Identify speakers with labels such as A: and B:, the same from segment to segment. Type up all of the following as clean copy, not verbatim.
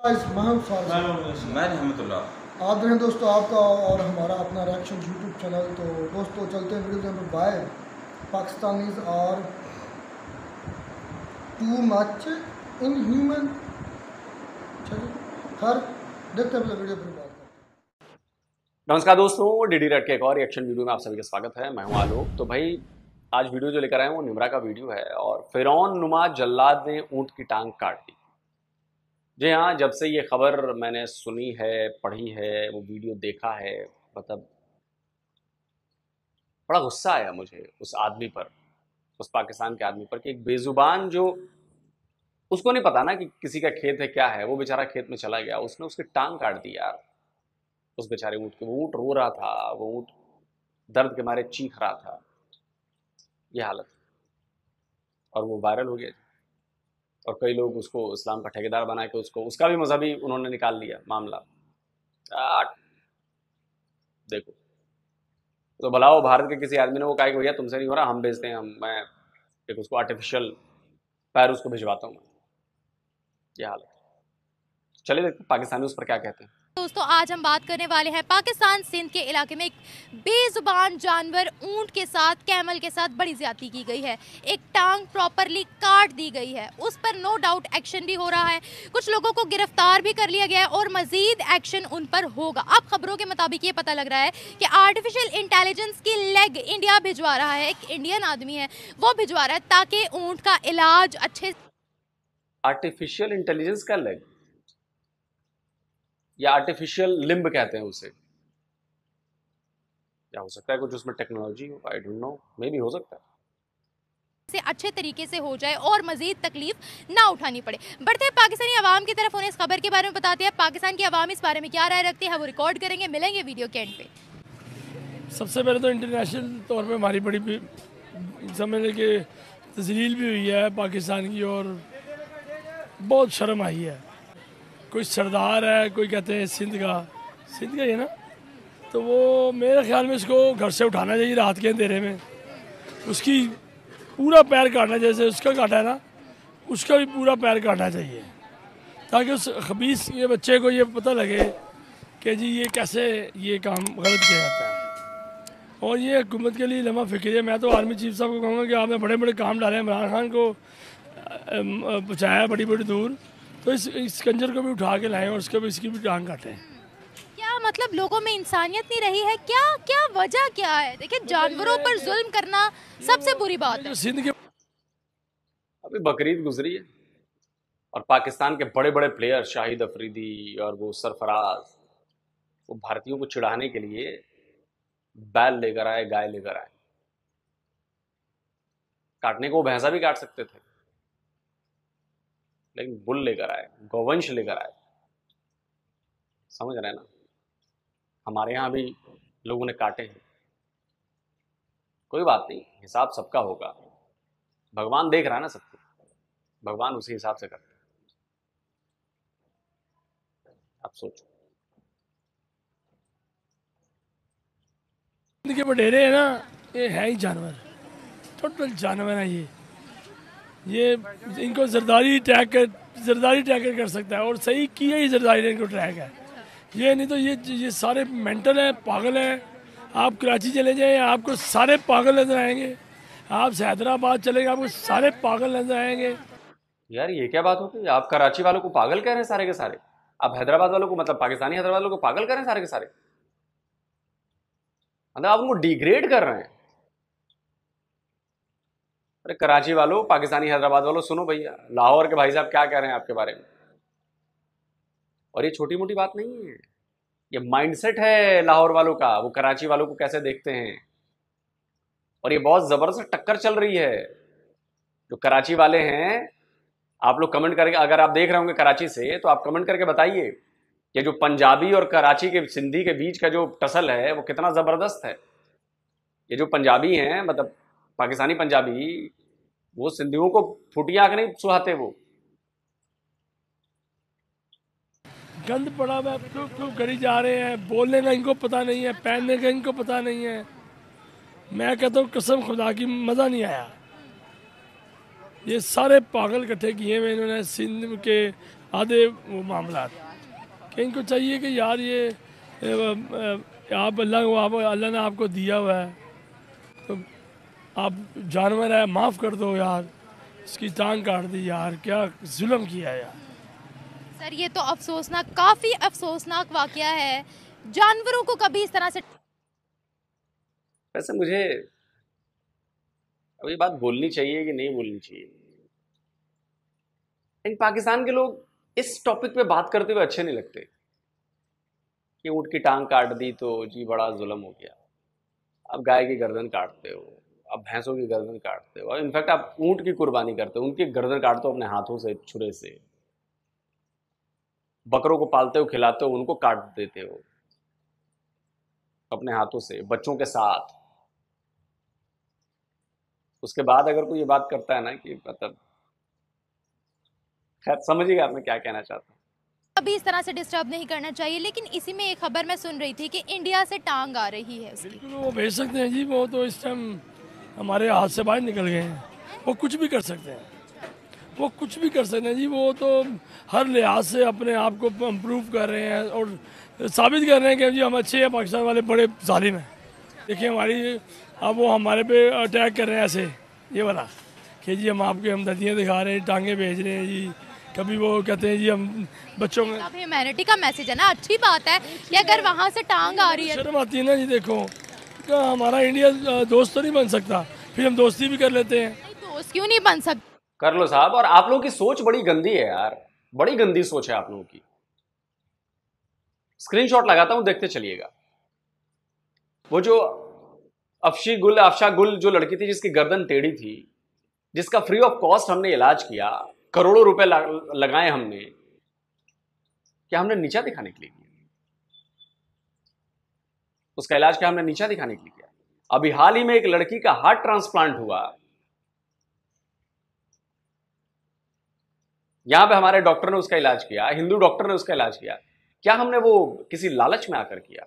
A: मैं रहमतुल्लाह।
B: आदर है दोस्तों आपका और हमारा अपना रिएक्शन यूट्यूब चैनल। तो दोस्तों चलते हैं video number 5। Pakistanis are too much in human. खैर देखते हैं पहले वीडियो पर बात करते हैं।
C: नमस्कार दोस्तों, डीडी रेड के एक और रिएक्शन वीडियो में आप सभी का स्वागत है। मैं हूं आलोक। तो भाई आज वीडियो जो लेकर आए हैं वो निमरा का वीडियो है और फिरौन नुमा जल्लाद ने ऊंट की टांग काट दी। जी हाँ, जब से ये खबर मैंने सुनी है, पढ़ी है, वो वीडियो देखा है, मतलब बड़ा गुस्सा आया मुझे उस आदमी पर, उस पाकिस्तान के आदमी पर कि एक बेजुबान जो उसको नहीं पता ना कि किसी का खेत है क्या है, वो बेचारा खेत में चला गया, उसने उसकी टांग काट दी यार। उस बेचारे ऊँट के, वो ऊँट रो रहा था, वो ऊँट दर्द के मारे चीख रहा था, ये हालत। और वो वायरल हो गया और कई लोग उसको इस्लाम का ठेकेदार बना के उसका भी मजहबी उन्होंने निकाल लिया मामला। देखो तो भलाओ भारत के किसी आदमी ने वो कहा कि भैया तुमसे नहीं हो रहा, हम भेजते हैं, मैं एक उसको आर्टिफिशियल पैर उसको भिजवाता हूँ। ये हालत। चलिए देखते पाकिस्तानी उस पर क्या कहते हैं।
D: दोस्तों आज हम बात करने वाले हैं पाकिस्तान सिंध के इलाके में एक बेजुबान जानवर ऊंट के साथ, कैमल के साथ बड़ी ज्यादती की गई है। एक टांग प्रॉपरली काट दी गई है, उस पर नो डाउट एक्शन भी हो रहा है। कुछ लोगों को गिरफ्तार भी कर लिया गया है और मजीद एक्शन उन पर होगा। अब खबरों के मुताबिक ये पता लग रहा है कि आर्टिफिशियल इंटेलिजेंस की लेग इंडिया भिजवा रहा है, एक इंडियन आदमी है वो भिजवा रहा है ताकि ऊंट का इलाज अच्छे।
C: आर्टिफिशियल इंटेलिजेंस का लेग या आर्टिफिशियल लिम्ब कहते हैं उसे, क्या हो सकता है कुछ उसमें टेक्नोलॉजी हो, I don't know, may be हो सकता है
D: से अच्छे तरीके से हो जाए और मजीद तकलीफ ना उठानी पड़े। बढ़ते हैं पाकिस्तानी अवाम की तरफ, उन्हें इस खबर के बारे में बताते हैं पाकिस्तान की अवाम इस बारे में क्या राय रखती है, वो रिकॉर्ड करेंगे। मिलेंगे वीडियो के एंड पे।
E: सबसे पहले तो इंटरनेशनल तौर पे हमारी बड़ी समझने के तजलील भी हुई है पाकिस्तान की और बहुत शर्म आई है। कोई सरदार है, कोई कहते हैं सिंध का ही है ना, तो वो मेरे ख्याल में इसको घर से उठाना चाहिए रात के अंधेरे में, उसकी पूरा पैर काटना, जैसे उसका काटा है ना उसका भी पूरा पैर काटना चाहिए ताकि उस खबीस ये बच्चे को ये पता लगे कि जी ये कैसे ये काम गलत किया जाता है। और ये हुकूमत के लिए लम्हा फिक्र है। मैं तो आर्मी चीफ साहब को कहूँगा कि आपने बड़े बड़े काम डाले, इमरान खान को पहुँचाया बड़ी बड़ी दूर, तो इस कंजर को भी उठा के लाएं और उसके भी इसकी भी टांग काटें।
D: क्या मतलब लोगों में इंसानियत नहीं रही है क्या? क्या वजह क्या है? देखिए जानवरों पर जुल्म करना सबसे बुरी बात है।
E: सिंध के
C: अभी बकरीद गुजरी है और पाकिस्तान के बड़े बड़े प्लेयर शाहिद अफरीदी और वो सरफराज, वो भारतीयों को चिढ़ाने के लिए बैल लेकर आए, गाय लेकर आए। काटने को भैंसा भी काट सकते थे, लेकिन बुल लेकर आए, गौवंश लेकर आए। समझ रहे हैं ना, हमारे यहाँ भी लोगों ने काटे हैं, कोई बात नहीं, हिसाब सबका होगा। भगवान देख रहा है ना सबको, भगवान उसी हिसाब से करते हैं। आप सोचो,
E: के बटेरे है ना, ये है ही जानवर, टोटल जानवर है ये इनको जरदारी ट्रैकर कर सकता है और सही किया ही जरदारी ने इनको ट्रैक है। ये नहीं तो ये सारे मेंटल हैं, पागल हैं। आप कराची चले जाएं आपको सारे पागल नजर आएंगे, आप हैदराबाद चले गए आपको सारे पागल नजर आएंगे।
C: यार ये क्या बात होती है? आप कराची वालों को पागल कह रहे हैं सारे के सारे, आप हैदराबाद वालों को, मतलब पाकिस्तानी हैदराबाद वालों को पागल कह रहे हैं सारे के सारे, मतलब आप उनको डिग्रेड कर रहे हैं। अरे कराची वालों, पाकिस्तानी हैदराबाद वालों, सुनो भैया, लाहौर के भाई साहब क्या कह रहे हैं आपके बारे में। और ये छोटी मोटी बात नहीं है, ये माइंडसेट है लाहौर वालों का, वो कराची वालों को कैसे देखते हैं। और ये बहुत जबरदस्त टक्कर चल रही है। जो कराची वाले हैं, आप लोग कमेंट करके, अगर आप देख रहे होंगे कराची से तो आप कमेंट करके बताइए कि जो पंजाबी और कराची के सिंधी के बीच का जो टसल है वो कितना जबरदस्त है। ये जो पंजाबी हैं, मतलब पाकिस्तानी पंजाबी, वो सिंधियों को फुटियां आंख नहीं सुहाते। वो
E: गंद पड़ा हुआ है, क्यों करी जा रहे हैं, बोलने का इनको पता नहीं है, पहनने का इनको पता नहीं है। मैं कहता हूँ कसम खुदा की मज़ा नहीं आया, ये सारे पागल इकट्ठे किए हुए इन्होंने सिंध के आधे वो मामला कि इनको चाहिए कि यार ये आप अल्लाह ने आपको दिया हुआ है तो आप जानवर है, माफ़ कर दो यार, इसकी टांग काट दी यार, क्या जुल्म किया यार।
D: सर ये तो अफसोसनाक, काफ़ी अफसोसनाक वाकया है। जानवरों को कभी इस तरह से
C: वैसे मुझे अब ये बात बोलनी चाहिए कि नहीं बोलनी चाहिए, लेकिन पाकिस्तान के लोग इस टॉपिक पे बात करते हुए अच्छे नहीं लगते कि ऊँट की टांग काट दी तो जी बड़ा जुल्म हो गया, अब गाय की गर्दन काटते हो, अब भैंसों की गर्दन काटते हो, इनफैक्ट आप ऊँट की कुर्बानी करते हो, उनकी गर्दन काटते हो अपने हाथों से, छुरे से, बकरों को पालते हो, खिलाते हो, उनको काट देते हो अपने हाथों से, बच्चों के साथ। उसके बाद अगर कोई ये बात करता है ना कि मतलब, खैर समझिएगा मैं क्या कहना चाहता हूँ।
D: कभी इस तरह से डिस्टर्ब नहीं करना चाहिए। लेकिन इसी में एक खबर मैं सुन रही थी कि इंडिया से टांग आ रही है उसकी।
E: बिल्कुल वो भेज सकते हैं जी, वो तो इस टाइम हमारे हाथ से बाहर निकल गए हैं, वो कुछ भी कर सकते हैं, वो कुछ भी कर सकते हैं जी। वो तो हर लिहाज से अपने आप को इम्प्रूव कर रहे हैं और साबित कर रहे हैं कि जी हम अच्छे हैं, पाकिस्तान वाले बड़े जालिम हैं। देखिए हमारी, अब वो हमारे पे अटैक कर रहे हैं ऐसे, ये वाला कि जी हम आपके हमदर्दियाँ दिखा रहे हैं, टांगे भेज रहे हैं जी, कभी वो कहते हैं जी हम बच्चों में।
D: अब ह्यूमैनिटी का मैसेज है ना, अच्छी बात है कि अगर वहाँ से टांग आ रही है।
E: शर्म आती है ना जी। देखो क्या हमारा इंडिया दोस्त तो नहीं बन सकता, फिर हम दोस्ती भी कर लेते हैं।
D: दोस्त क्यों नहीं बन सकते?
C: कर लो साहब। और आप लोगों की सोच बड़ी गंदी है यार, बड़ी गंदी सोच है आप लोगों की। स्क्रीनशॉट लगाता हूं, देखते चलिएगा। वो जो अफशा गुल जो लड़की थी जिसकी गर्दन टेढ़ी थी, जिसका फ्री ऑफ कॉस्ट हमने इलाज किया, करोड़ों रुपए लगाए हमने, क्या हमने नीचा दिखाने के लिए किया? उसका इलाज क्या हमने नीचा दिखाने के लिए किया? अभी हाल ही में एक लड़की का हार्ट ट्रांसप्लांट हुआ, यहां पे हमारे डॉक्टर ने उसका इलाज किया, हिंदू डॉक्टर ने उसका इलाज किया। क्या हमने वो किसी लालच में आकर किया?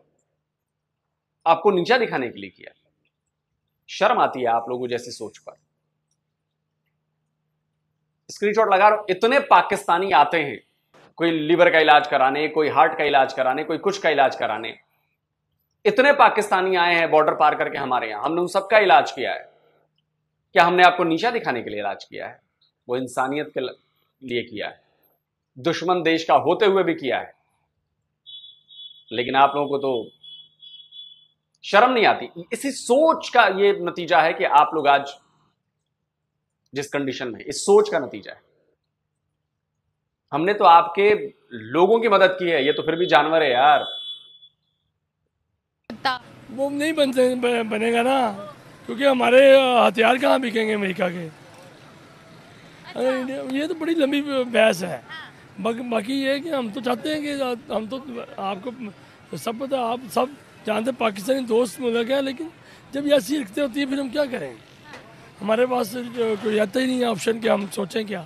C: आपको नीचा दिखाने के लिए किया? शर्म आती है आप लोगों जैसी सोच पर। स्क्रीनशॉट लगा रहा हूं, इतने पाकिस्तानी आते हैं, कोई लीवर का इलाज कराने, कोई हार्ट का इलाज कराने, कोई कुछ का इलाज कराने। इतने पाकिस्तानी आए हैं बॉर्डर पार करके हमारे यहां, हमने उन सबका इलाज किया है। क्या हमने आपको नीचा दिखाने के लिए इलाज किया है? वो इंसानियत के लिए किया है, दुश्मन देश का होते हुए भी किया है। लेकिन आप लोगों को तो शर्म नहीं आती। इसी सोच का ये नतीजा है कि आप लोग आज जिस कंडीशन में, इस सोच का नतीजा है। हमने तो आपके लोगों की मदद की है, ये तो फिर भी जानवर है यार।
E: वो नहीं बनेगा ना, क्योंकि हमारे हथियार कहाँ बिकेंगे अमेरिका के। ये तो बड़ी लंबी बहस है। बाकी ये है कि हम तो चाहते हैं कि हम तो, आपको सब पता, आप सब जानते पाकिस्तानी दोस्त मुल्क है, लेकिन जब ये ऐसी रखते होती है फिर हम क्या करें? हमारे पास कोई आता ही नहीं है ऑप्शन कि हम सोचें क्या।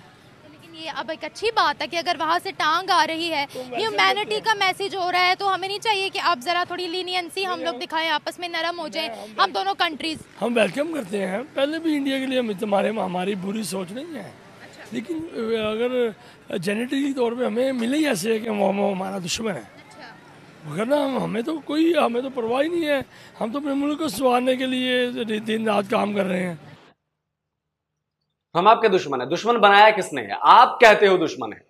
D: लेकिन ये अब एक अच्छी बात है कि अगर वहाँ से टांग आ रही है, ह्यूमैनिटी का मैसेज हो रहा है, तो हमें नहीं चाहिए कि आप जरा थोड़ी लीनियंसी हम लोग दिखाएं, आपस में नरम हो जाए हम दोनों कंट्रीज।
E: हम वेलकम करते हैं, पहले भी इंडिया के लिए हमारी बुरी सोच नहीं है। लेकिन अगर जेनेटिकली तौर पे हमें मिले ही ऐसे है कि वो हमारा दुश्मन है, मगर ना हमें तो परवाह ही नहीं है। हम तो अपने मुल्क को संवारने के लिए दिन रात काम कर रहे हैं।
C: हम आपके दुश्मन है? दुश्मन बनाया किसने है? आप कहते हो दुश्मन है।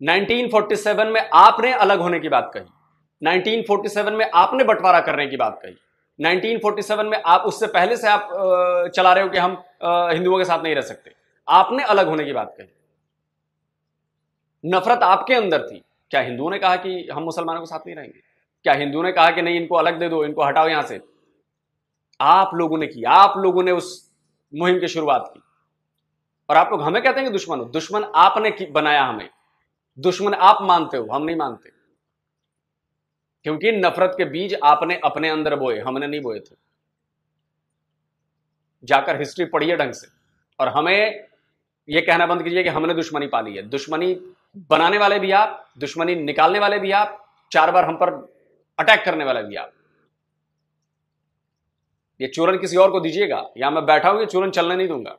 C: 1947 में आपने अलग होने की बात कही, 1947 में आपने बंटवारा करने की बात कही, 1947 में आप, उससे पहले से आप चला रहे हो कि हम हिंदुओं के साथ नहीं रह सकते। आपने अलग होने की बात कही, नफरत आपके अंदर थी। क्या हिंदुओं ने कहा कि हम मुसलमानों के साथ नहीं रहेंगे? क्या हिंदुओं ने कहा कि नहीं इनको अलग दे दो, इनको हटाओ यहां से? आप लोगों ने की, आप लोगों ने उस मुहिम की शुरुआत की, और आप लोग हमें कहते हैं कि दुश्मन हो। दुश्मन आपने बनाया हमें, दुश्मन आप मानते हो, हम नहीं मानते, क्योंकि नफरत के बीज आपने अपने अंदर बोए, हमने नहीं बोए थे। जाकर हिस्ट्री पढ़िए ढंग से, और हमें यह कहना बंद कीजिए कि हमने दुश्मनी पाली है। दुश्मनी बनाने वाले भी आप, दुश्मनी निकालने वाले भी आप, 4 बार हम पर अटैक करने वाले भी आप। ये चूरन किसी और को दीजिएगा, यहां मैं बैठा हूं, ये चूरन चलने नहीं दूंगा।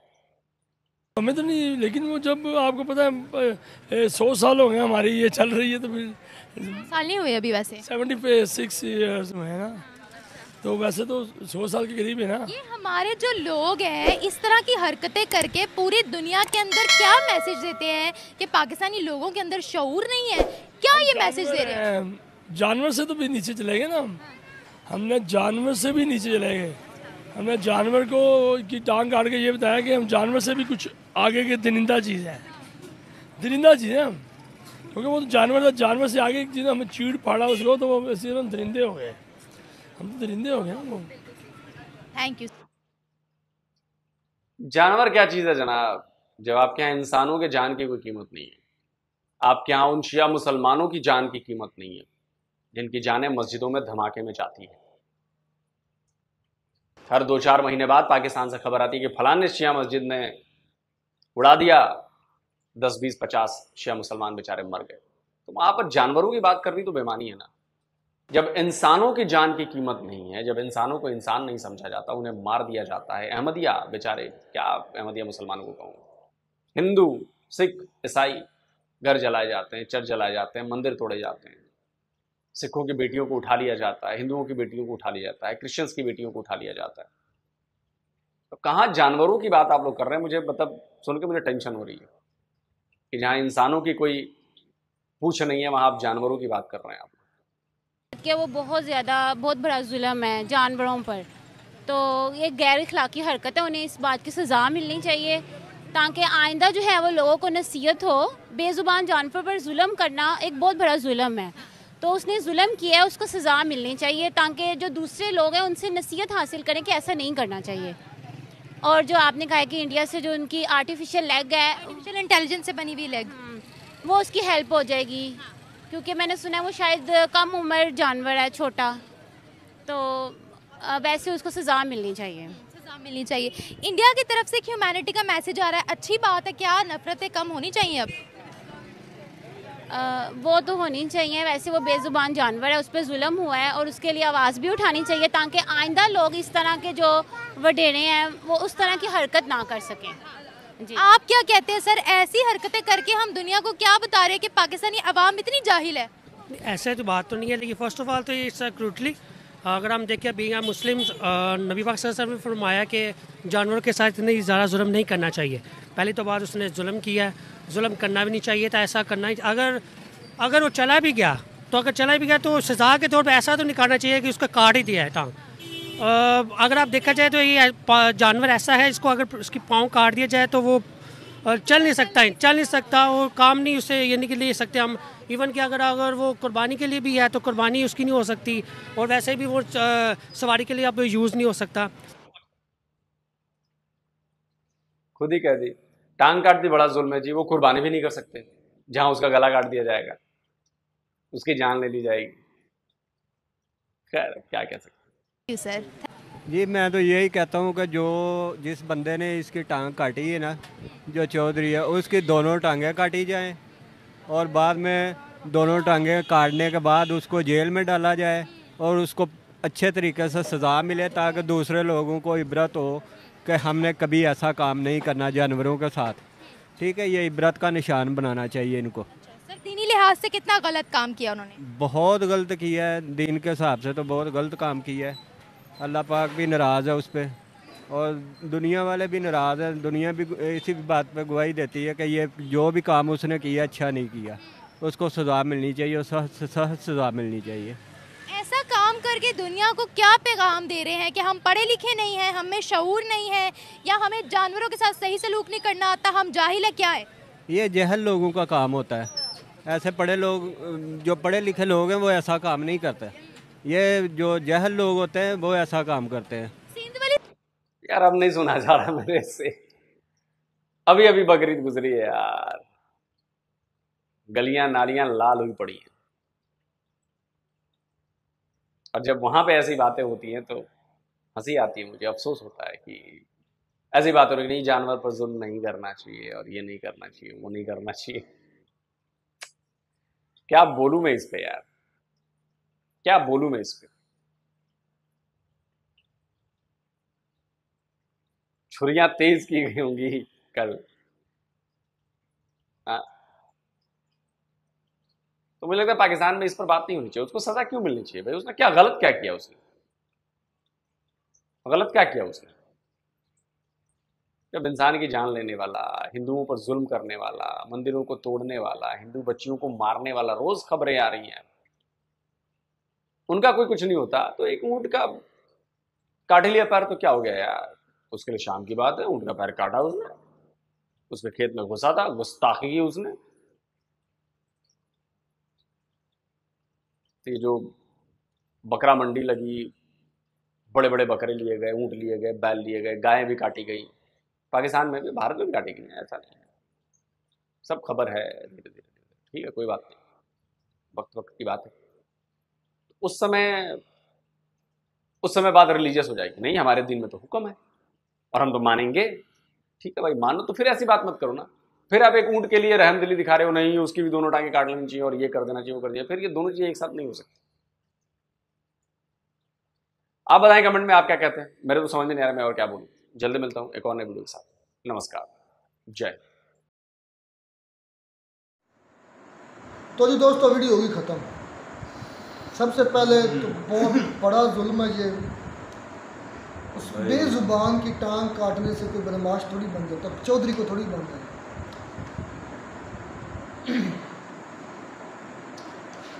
E: हमें तो नहीं, लेकिन वो जब आपको पता है 100 साल हो गए हमारी ये चल रही है, तो फिर
D: साल नहीं हुए अभी वैसे।
E: 76 ईयर्स में है ना, तो वैसे तो 100 साल के करीब है ना।
D: ये हमारे जो लोग हैं इस तरह की हरकतें करके पूरी दुनिया के अंदर क्या मैसेज देते हैं कि पाकिस्तानी लोगों के अंदर शऊर नहीं है, क्या ये मैसेज दे रहे हैं?
E: जानवर से तो भी नीचे चले गए ना हमने जानवर से भी नीचे चले गए। हमने जानवर को की टांग काट के ये बताया कि हम जानवर से भी कुछ आगे के दरिंदा चीज़ है, दरिंदा चीज़ है हम, क्योंकि वो तो जानवर था, जानवर से आगे की चीज़ हमें चीड़ फाड़ा उसको, तो वो ऐसे हम दरिंदे हो गए, हम तो दरिंदे हो गए ना वो।
D: Thank you.
C: जानवर क्या चीज़ है जनाब, जब आपके यहाँ इंसानों के जान की कोई कीमत नहीं है, आपके यहाँ उन शिया मुसलमानों की जान की कीमत नहीं है जिनकी जानें मस्जिदों में धमाके में जाती है। हर 2-4 महीने बाद पाकिस्तान से खबर आती है कि फलाने शिया मस्जिद ने उड़ा दिया, 10, 20, 50 शिया मुसलमान बेचारे मर गए। तो वहां पर जानवरों की बात करनी तो बेमानी है ना। जब इंसानों की जान की कीमत नहीं है, जब इंसानों को इंसान नहीं समझा जाता, उन्हें मार दिया जाता है। अहमदिया बेचारे, क्या अहमदिया मुसलमानों को कहूँ, हिंदू, सिख, ईसाई घर जलाए जाते हैं, चर्च जलाए जाते हैं, मंदिर तोड़े जाते हैं, सिखों की बेटियों को उठा लिया जाता है, हिंदुओं की बेटियों को उठा लिया जाता है, क्रिश्चियंस की बेटियों को उठा लिया जाता है। तो कहाँ जानवरों की बात आप लोग कर रहे हैं? मुझे मतलब सुन के मुझे टेंशन हो रही है कि जहाँ इंसानों की कोई पूछ नहीं है वहाँ आप जानवरों की बात कर रहे हैं आप।
F: क्या वो बहुत बड़ा जुल्म है जानवरों पर, तो ये गैर इखलाकी हरकत है, उन्हें इस बात की सज़ा मिलनी चाहिए ताकि आइंदा जो है वो लोगों को नसीहत हो। बेज़ुबान जानवर पर जुल्म करना एक बहुत बड़ा जुल्म है, तो उसने जुल्म किया है, उसको सज़ा मिलनी चाहिए ताकि जो दूसरे लोग हैं उनसे नसीहत हासिल करें कि ऐसा नहीं करना चाहिए। और जो आपने कहा कि इंडिया से जो उनकी आर्टिफिशियल लेग है,
D: आर्टिफिशियल इंटेलिजेंस से बनी हुई लेग,
F: वो उसकी हेल्प हो जाएगी, क्योंकि मैंने सुना है वो शायद कम उम्र जानवर है, छोटा, तो वैसे उसको सज़ा मिलनी चाहिए।
D: सजा मिलनी चाहिए। इंडिया की तरफ से ह्यूमैनिटी का मैसेज आ रहा है, अच्छी बात है, क्या नफरतें कम होनी चाहिए अब?
F: वो तो होनी चाहिए, वैसे वो बेज़ुबान जानवर है, उस पर जुल्म हुआ है और उसके लिए आवाज़ भी उठानी चाहिए ताकि आइंदा लोग इस तरह के जो वडेरे हैं वो उस तरह की हरकत ना कर सकें। जी।
D: आप क्या कहते हैं सर, ऐसी हरकतें करके हम दुनिया को क्या बता रहे हैं कि पाकिस्तानी अवाम इतनी जाहिल है?
G: ऐसे तो बात तो नहीं है, लेकिन फ़र्स्ट ऑफ ऑल तो ये इट्स क्रूटली, अगर हम देखें बीइंग मुस्लिम्स, नबी पाक सल्लल्लाहु अलैहि वसल्लम ने फरमाया कि जानवरों के साथ इतनी ज़्यादा जुल्म नहीं करना चाहिए। पहली तो बात उसने जुल्म किया है, जुल्म करना भी नहीं चाहिए था, ऐसा करना ही, अगर वो चला भी गया तो सज़ा के तौर पर ऐसा तो नहीं करना चाहिए कि उसका काट ही दिया है टांग। अगर आप देखा जाए तो ये जानवर ऐसा है, इसको अगर उसकी पाँव काट दिया जाए तो वो चल नहीं सकता और काम नहीं उससे ये नहीं ले सकते हम। इवन कि अगर वो कुर्बानी के लिए भी है तो कुर्बानी उसकी नहीं हो सकती, और वैसे भी वो सवारी के लिए अब यूज़ नहीं हो सकता।
C: खुद ही कह दी, टांग काट दी बड़ा जुल्म है जी, वो कुर्बानी भी नहीं कर सकते। जहां उसका गला काट दिया जाएगा उसकी जान ले ली जाएगी। खैर क्या कह सकते
D: सर।
H: जी मैं तो यही कहता हूँ कि जो जिस बंदे ने इसकी टांग काटी है ना, जो चौधरी है, उसकी दोनों टांगें काटी जाएं और बाद में दोनों टांगें काटने के बाद उसको जेल में डाला जाए और उसको अच्छे तरीके से सज़ा मिले ताकि दूसरे लोगों को इबरत हो कि हमने कभी ऐसा काम नहीं करना जानवरों के साथ। ठीक है, ये इबरत का निशान बनाना चाहिए इनको।
D: सर दीनी लिहाज से कितना गलत काम किया उन्होंने? बहुत
H: गलत किया है, दीन के हिसाब से तो बहुत गलत काम किया है। अल्लाह पाक भी नाराज़ है उस पर और दुनिया वाले भी नाराज़ हैं। दुनिया भी इसी बात पे गवाही देती है कि ये जो भी काम उसने किया अच्छा नहीं किया, उसको सज़ा मिलनी चाहिए और सख्त सज़ा मिलनी चाहिए।
D: ऐसा काम करके दुनिया को क्या पैगाम दे रहे हैं कि हम पढ़े लिखे नहीं हैं, हमें शऊर नहीं है, या हमें जानवरों के साथ सही सलूक नहीं करना आता, हम जाहिल है, क्या है?
H: ये जहल लोगों का काम होता है। ऐसे पढ़े लोग, जो पढ़े लिखे लोग हैं वो ऐसा काम नहीं करते। ये जो जहल लोग होते हैं वो ऐसा काम करते हैं।
C: यार अब नहीं सुना जा रहा मेरे से। अभी अभी बकरीद गुजरी है यार, गलियां नालियां लाल हुई पड़ी हैं, और जब वहां पे ऐसी बातें होती हैं तो हंसी आती है मुझे, अफसोस होता है कि ऐसी बात हो रही, नहीं जानवर पर जुल्म नहीं करना चाहिए और ये नहीं करना चाहिए, वो नहीं करना चाहिए। क्या बोलूं मैं इस पे यार, क्या बोलूं मैं इस पे। छुरियां तेज की गई होंगी कल, हाँ? तो मुझे लगता है पाकिस्तान में इस पर बात नहीं होनी चाहिए। उसको सजा क्यों मिलनी चाहिए भाई? उसने क्या गलत क्या किया? उसने गलत क्या किया उसने? जब इंसान की जान लेने वाला, हिंदुओं पर जुल्म करने वाला, मंदिरों को तोड़ने वाला, हिंदू बच्चियों को मारने वाला, रोज खबरें आ रही हैं, उनका कोई कुछ नहीं होता तो एक ऊंट का काट लिया पैर तो क्या हो गया यार? उसके लिए शाम की बात है। ऊंट का पैर काटा उसने, उसके खेत में घुसा था, गुस्ताखी की उसने। ये जो बकरा मंडी लगी, बड़े बड़े बकरे लिए गए, ऊंट लिए गए, बैल लिए गए, गायें भी काटी गई, पाकिस्तान में भी, भारत में भी काटी गई, ऐसा नहीं है। सब खबर है, धीरे धीरे। ठीक है, कोई बात नहीं, वक्त वक्त की बात है। उस समय बात रिलीजियस हो जाएगी, नहीं हमारे दिन में तो हुक्म है और हम तो मानेंगे। ठीक है भाई, मानो तो फिर ऐसी बात मत करो ना। फिर आप एक ऊंट के लिए रहमदिली दिखा रहे हो, नहीं उसकी भी दोनों टांगे काट लेनी चाहिए और ये कर देना चाहिए, वो कर दिया। फिर ये दोनों चीजें एक साथ नहीं हो सकती। आप बताएं कमेंट में आप क्या कहते हैं, मेरे तो समझ में नहीं आ रहा मैं और क्या बोलूं। जल्दी मिलता हूं एक और नए वीडियो के साथ। नमस्कार, जय।
B: तो जी दोस्तों, वीडियो होगी ख़त्म। सबसे पहले तो बहुत बड़ा जुल्म है ये, उस बेजुबान की टांग काटने से कोई बदमाश थोड़ी बन जाता, चौधरी को थोड़ी बन जाता।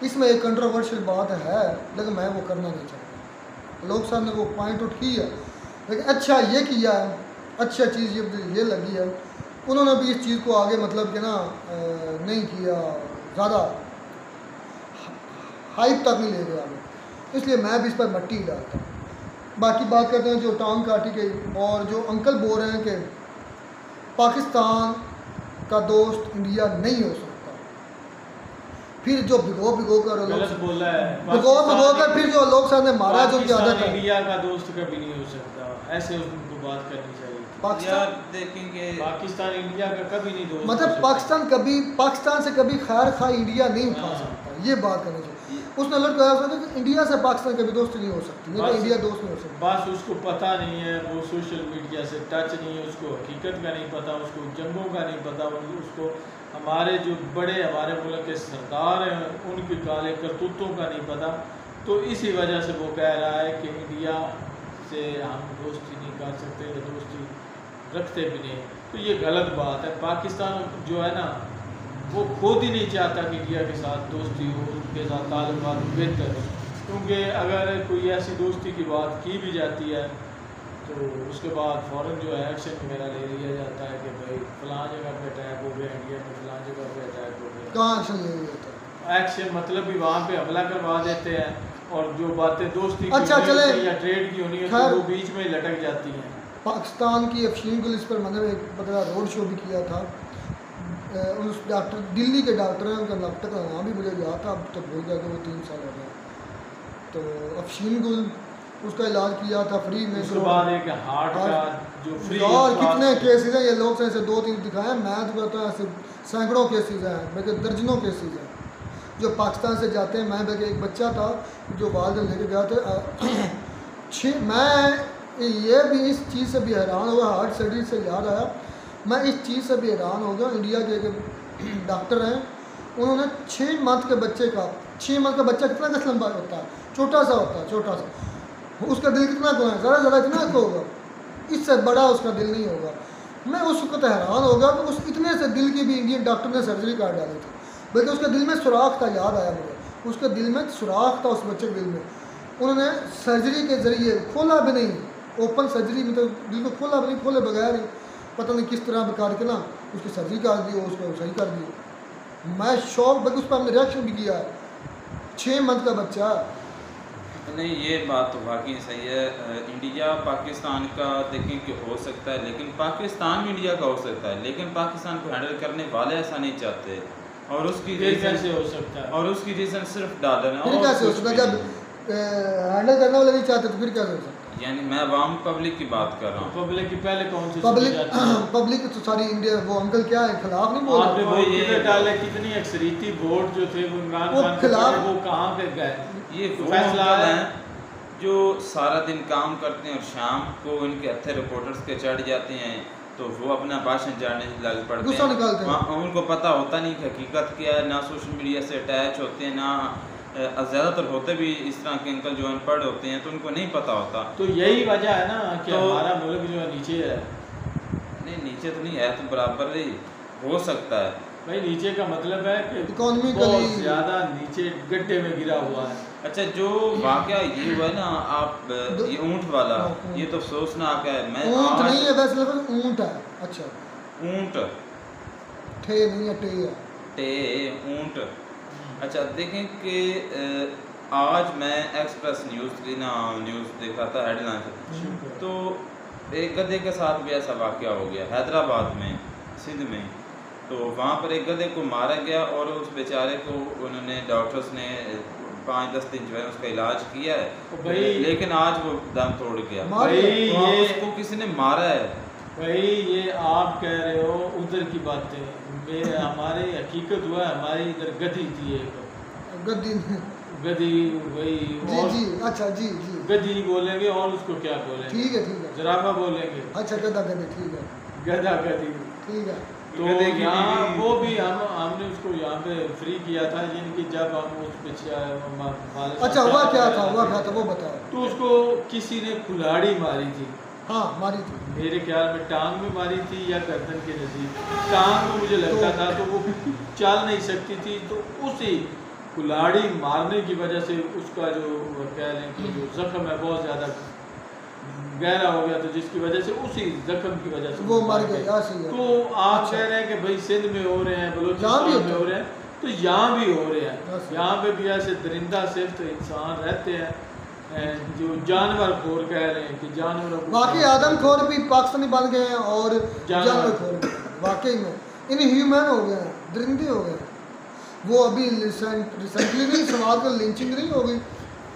B: इसमें एक कंट्रोवर्शियल बात है, लेकिन मैं वो करना नहीं चाहता। लोग साहब ने वो पॉइंट आउट किया, लेकिन अच्छा ये किया है, अच्छा चीज़ ये लगी है। उन्होंने भी इस चीज़ को आगे मतलब कि ना नहीं किया, ज़्यादा हाइप तक नहीं ले गया आगे, इसलिए मैं भी इस पर मट्टी डालता हूँ। बाकी बात करते हैं जो टांग काटी गई, और जो अंकल बोल रहे हैं कि पाकिस्तान का दोस्त इंडिया नहीं हो सकता, फिर जो भिगो कर भिगो कर फिर जो लोग साहब ने मारा, जो आदत है,
I: इंडिया का दोस्त कभी नहीं हो सकता, ऐसे उनको बात करनी चाहिए।
A: पाकिस्तान देखेंगे,
I: पाकिस्तान इंडिया का कभी नहीं दोस्त,
B: मतलब पाकिस्तान से कभी खैर खा इंडिया नहीं उठा सकता, ये बात करनी चाहिए। उसने अलर्ट कहा था कि इंडिया से पाकिस्तान कभी दोस्ती नहीं हो सकती, नहीं तो इंडिया दोस्त नहीं हो सकता।
I: बस उसको पता नहीं है, वो सोशल मीडिया से टच नहीं है, उसको हकीकत का नहीं पता, उसको जंगों का नहीं पता, उसको हमारे जो बड़े हमारे मुल्क के सरदार हैं उनके काले करतूतों का नहीं पता। तो इसी वजह से वो कह रहा है कि इंडिया से हम दोस्ती नहीं कर सकते या दोस्ती रखते भी नहीं। तो ये गलत बात है। पाकिस्तान जो है ना, वो खुद ही नहीं चाहता कि इंडिया के साथ दोस्ती हो, उनके साथ ताल्लुकात बेहतर हो, क्योंकि अगर कोई ऐसी दोस्ती की बात की भी जाती है तो उसके बाद फ़ौरन जो है एक्शन वगैरह ले लिया जाता है कि भाई फ़लाँ जगह पे अटैक हो गया, इंडिया में फ़लाँ जगह पे अटैक हो गया।
B: कहाँ एक्शन ले लिया जाता है?
I: एक्शन मतलब भी वहाँ पे हमला करवा देते हैं, और जो बातें दोस्ती
B: अच्छा,
I: की या ट्रेड की होनी है तो वो बीच में लटक जाती हैं।
B: पाकिस्तान की अफशीन गुल इस पर मैंने एक बड़ा रोड शो भी किया था। उस डॉक्टर, दिल्ली के डॉक्टर हैं, उनका डॉक्टर का नाम भी मुझे याद था, अब तो भूल गया कि वो 3 साल हो गया। तो अफशीन गुल उसका इलाज किया था फ्री में।
I: उसके बाद एक हार्ट का जो फ्री,
B: और कितने केसेस हैं, ये लोग से 2-3 दिखाए, मैं तो कहता हूँ ऐसे सैकड़ों केसेस हैं, बल्कि दर्जनों केसेस हैं जो पाकिस्तान से जाते हैं। मैं बल्कि एक बच्चा था जो वालिदैन लेके गया था। मैं ये भी इस चीज़ से भी हैरान हुआ, हार्ट सर्जरी से याद आया, मैं इस चीज़ से भी हैरान हो गया। इंडिया के एक डॉक्टर हैं, उन्होंने 6 मंथ के बच्चे का, 6 मंथ का बच्चा कितना दस लंबा होता है, छोटा सा होता है, छोटा सा, उसका दिल कितना कौन है, ज़रा इतना तो होगा, इससे बड़ा उसका दिल नहीं होगा। मैं उस वक्त हैरान हो गया कि उस इतने से दिल की भी इंडियन डॉक्टर ने सर्जरी कर डाली थी, बल्कि उसके दिल में सुराख था। याद आया मुझे, उसके दिल में सुराख था, उस बच्चे के दिल में। उन्होंने सर्जरी के ज़रिए, खोला भी नहीं, ओपन सर्जरी में तो दिल को खोला भी नहीं, खोले बगैर ही पता नहीं किस तरह करके ना उसकी सर्जरी कर दी, उसको सही कर दी। मैं शौक, बल्कि उस पर हमने रिएक्शन भी किया। 6 मंथ का बच्चा।
A: नहीं, ये बात तो वाकई सही है। इंडिया पाकिस्तान का देखें कि हो सकता है, लेकिन पाकिस्तान भी इंडिया का हो सकता है, लेकिन पाकिस्तान को हैंडल करने वाले ऐसा नहीं चाहते। और उसकी
I: कैसे हो सकता है?
A: और उसकी रीज़न सिर्फ डॉलर है।
B: फिर कैसे हो सकता है? जब हैंडल करने वाले नहीं चाहते तो फिर कैसे हो सकता है?
A: यानी मैं आवाम पब्लिक की बात कर रहा हूँ।
I: पब्लिक की पहले कौन सी
B: पब्लिक तो सारी इंडिया, वो अंकल क्या है, खिलाफ नहीं बोल रहे।
I: वो ये डाले, कितनी अक्सरीती वोट जो थे वो इमरान खान के खिलाफ, वो कहाँ पे गए?
A: ये फैसला है जो सारा दिन काम करते हैं और शाम को इनके हत्थे रिपोर्टर्स के चढ़ जाते हैं तो वो अपना भाषण जानने लग पड़ते
B: गुस्सा निकालते हैं।
A: उनको पता होता नहीं कि हकीकत क्या है, ना सोशल मीडिया से अटैच होते हैं, ना ज़्यादातर होते भी इस तरह के अंकल जो अनपढ़ होते हैं, तो उनको नहीं पता होता।
I: तो यही वजह है ना कि
A: तो
I: हमारा मुल्क जो है नीचे है।
A: नहीं, नीचे तो नहीं है, तो बराबर ही हो सकता है
I: भाई। नीचे का मतलब है कि
B: इकोनॉमिकली
I: बहुत ज़्यादा नीचे गड्ढे में गिरा हुआ है।
A: अच्छा, जो वाकया ये हुआ है ना, आप ये ऊँट वाला, ये तो अफसोसनाक है। मैं
B: ऊँट
A: आज
B: नहीं है वैसे, लफ्ज़ ऊँट है। अच्छा,
A: ऊँट
B: ठे नहीं है, टे है।
A: टे ऊँट। अच्छा, देखें कि आज मैं एक्सप्रेस न्यूज़ की न्यूज़ देख रहा था, हेडलाइन, तो एक गधे के साथ भी ऐसा वाकया हो गया हैदराबाद में, सिंध में। तो वहाँ पर एक गधे को मारा गया और उस बेचारे को उन्होंने, डॉक्टर्स ने 5-10 दिन जो है उसका इलाज किया है, लेकिन आज वो दम तोड़ गया।
I: भाई
A: तो
I: ये
A: उसको किसी ने मारा है।
I: भाई ये आप कह रहे हो उधर की बातें, हमारे हकीकत हुआ है। हमारी इधर गधी थी एक
B: गद्दी
I: गधी, वही
B: जी जी, अच्छा जी जी,
I: गधी बोलेंगे और उसको क्या बोलेंगे?
B: ठीक है ठीक है,
I: जराफा बोलेंगे।
B: अच्छा गधा गधे, ठीक है
I: गधा गधी,
B: ठीक है।
I: तो यहाँ वो भी हमने उसको यहाँ पे फ्री किया था, यानी कि जब हम उस पीछे
B: अच्छा हुआ क्या था वो बताओ।
I: तो उसको किसी ने कुल्हाड़ी मारी थी।
B: हाँ मारी थी,
I: मेरे ख्याल में टांग में मारी थी या गर्दन के नज़दीक। टांग में मुझे लगता था, तो वो चल नहीं सकती थी, तो उसी कुल्हाड़ी मारने की वजह से उसका जो कह लें कि जो जख्म है बहुत ज़्यादा गहरा हो गया, तो जिसकी वजह से उसी जख्म की वजह से
B: वो मर गए।
I: तो आप कह रहे हैं कि भाई सिंध में हो रहे हैं, बलूचिस्तान में हो रहे हैं, तो यहाँ भी हो रहे हैं। यहाँ पे भी ऐसे दरिंदा सिर्फ इंसान रहते हैं जो जानवर खोर कह रहे हैं कि जानवर,
B: बाकी आदम खोर भी पाकिस्तानी बन गए हैं और जानवर खोर वाकई में इनह्यूमन हो गए हैं, दरिंदे हो गए हैं। वो अभी रिसेंटली नहीं, समाज को लिंचिंग नहीं हो गई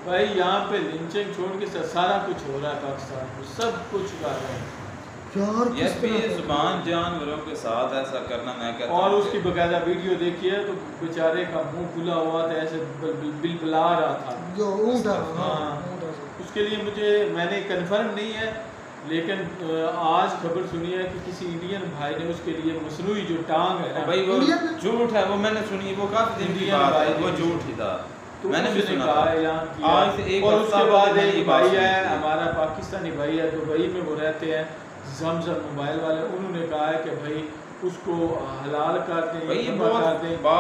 I: भाई। यहाँ पे लिंचिंग छोड़ के सारा कुछ हो रहा है पाकिस्तान में, सब कुछ कर रहे हैं
B: यार।
A: ये बेजुबान जानवरों के साथ ऐसा करना, मैं कहता हूं।
I: और उसकी बकायदा वीडियो देखी है, तो बेचारे का मुंह खुला हुआ था, ऐसे बिलबिला रहा था
B: जो ऊँट है।
I: हाँ, उसके लिए मैंने कंफर्म नहीं है, लेकिन आज खबर सुनी है कि किसी इंडियन भाई ने उसके लिए मसनूई जो टांग है ना,
A: भाई वो झूठ है, वो मैंने सुनी, वो काफी दिन की बात है, वो झूठ ही था,
I: तो
A: मैंने भी सुना था।
I: आज से एक और उसके बाद एक भाई है हमारा पाकिस्तानी भाई है, दुबई में वो रहते हैं, जमजम मोबाइल वाले, उन्होंने कहा है कि भाई उसको हलाल कर दें,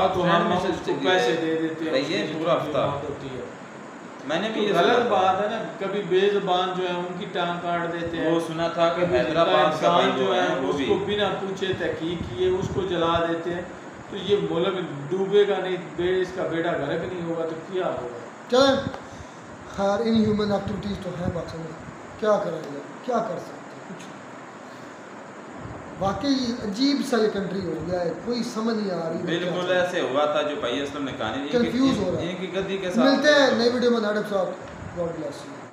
I: तो हम उसको पैसे दे देते हैं।
A: ये पूरा हफ्ता
I: होती है,
A: मैंने भी
I: ये गलत बात है ना। कभी बेजुबान जो है उनकी टांग काट देते हैं।
A: वो सुना था कि हैदराबाद का भाई
I: जो है उसको बिना पूछे तहकीक किए उसको जला देते हैं। तो ये मुल्क डूबेगा नहीं, इसका बेड़ा गर्क नहीं होगा तो क्या होगा?
B: चलें, खैर इन ह्यूमन एक्टिविटीज़ तो हैं पाकिस्तान में, क्या करेंगे, क्या कर सकते हैं, कुछ वाकई अजीब सा ये कंट्री हो गया है, कोई समझ नहीं आ रही।
A: बिल्कुल ऐसे हुआ था जो भाई असलम ने कहानी,
B: कंफ्यूज हो रहा है।
A: इनकी गद्दी के साथ।
B: मिलते हैं नई वीडियो में, नाडक साहब, गॉड ब्लेस यू।